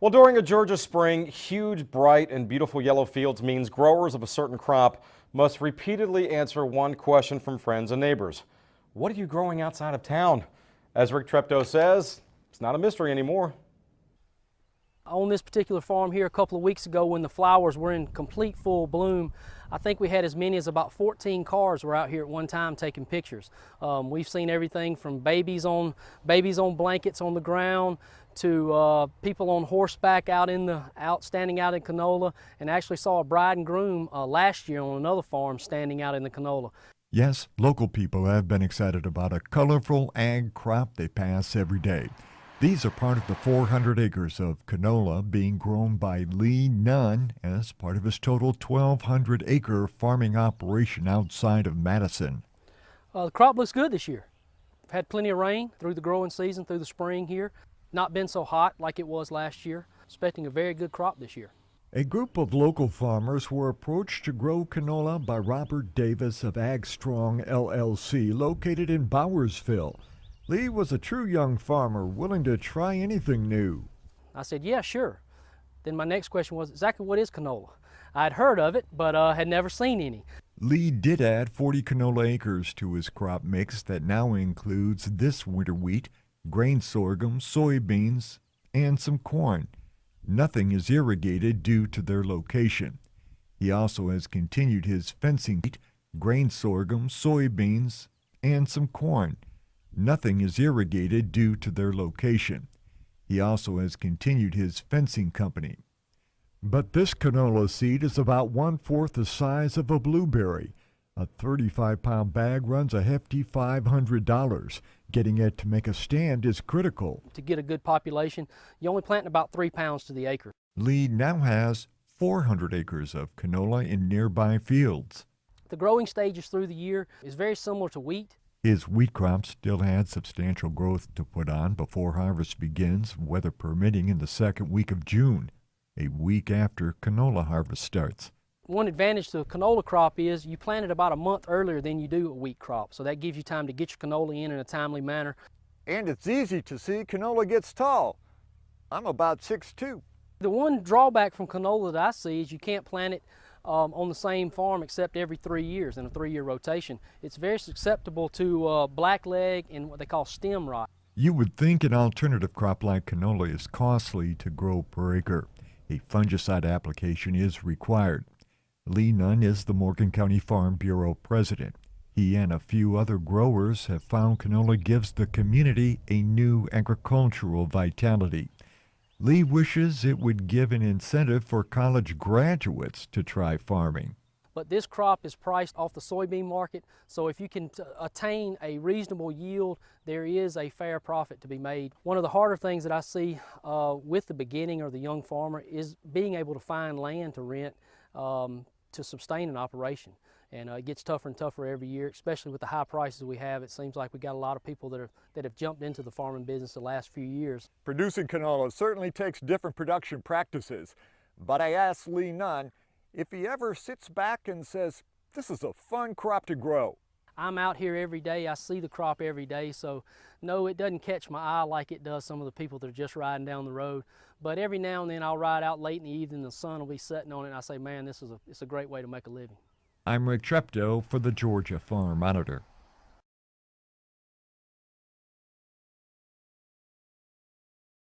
Well, during a Georgia spring, huge, bright, and beautiful yellow fields means growers of a certain crop must repeatedly answer one question from friends and neighbors. What are you growing outside of town? As Rick Treptow says, it's not a mystery anymore. On this particular farm here a couple of weeks ago when the flowers were in complete full bloom, I think we had as many as about 14 cars were out here at one time taking pictures. We've seen everything from babies on blankets on the ground to people on horseback standing out in canola, and actually saw a bride and groom last year on another farm standing out in the canola. Yes, local people have been excited about a colorful ag crop they pass every day. These are part of the 400 acres of canola being grown by Lee Nunn as part of his total 1,200-acre farming operation outside of Madison. The crop looks good this year. We've had plenty of rain through the growing season, through the spring here. Not been so hot like it was last year. Expecting a very good crop this year. A group of local farmers were approached to grow canola by Robert Davis of Ag Strong LLC, located in Bowersville. Lee was a true young farmer willing to try anything new. I said, yeah, sure. Then my next question was, exactly what is canola? I'd heard of it, but had never seen any. Lee did add 40 canola acres to his crop mix that now includes this winter wheat, grain sorghum, soybeans, and some corn. Nothing is irrigated due to their location. He also has continued his fencing wheat, grain sorghum, soybeans, and some corn. Nothing is irrigated due to their location. He also has continued his fencing company. But this canola seed is about 1/4 the size of a blueberry. A 35-pound bag runs a hefty $500. Getting it to make a stand is critical. To get a good population, you only plant about 3 pounds to the acre. Lee now has 400 acres of canola in nearby fields. The growing stages through the year is very similar to wheat. His wheat crop still had substantial growth to put on before harvest begins, weather permitting, in the second week of June, a week after canola harvest starts. One advantage to a canola crop is you plant it about a month earlier than you do a wheat crop, so that gives you time to get your canola in a timely manner. And it's easy to see canola gets tall. I'm about 6'2". The one drawback from canola that I see is you can't plant it on the same farm except every 3 years in a 3-year rotation. It's very susceptible to blackleg and what they call stem rot. You would think an alternative crop like canola is costly to grow per acre. A fungicide application is required. Lee Nunn is the Morgan County Farm Bureau president. He and a few other growers have found canola gives the community a new agricultural vitality. Lee wishes it would give an incentive for college graduates to try farming. But this crop is priced off the soybean market, so if you can attain a reasonable yield, there is a fair profit to be made. One of the harder things that I see with the beginning or the young farmer is being able to find land to rent to sustain an operation. And it gets tougher and tougher every year, especially with the high prices we have. It seems like we got a lot of people that have jumped into the farming business the last few years. Producing canola certainly takes different production practices, but I asked Lee Nunn if he ever sits back and says, this is a fun crop to grow. I'm out here every day. I see the crop every day, so no, it doesn't catch my eye like it does some of the people that are just riding down the road. But every now and then I'll ride out late in the evening, the sun will be setting on it, and I say, man, it's a great way to make a living. I'm Rick Treptow for the Georgia Farm Monitor.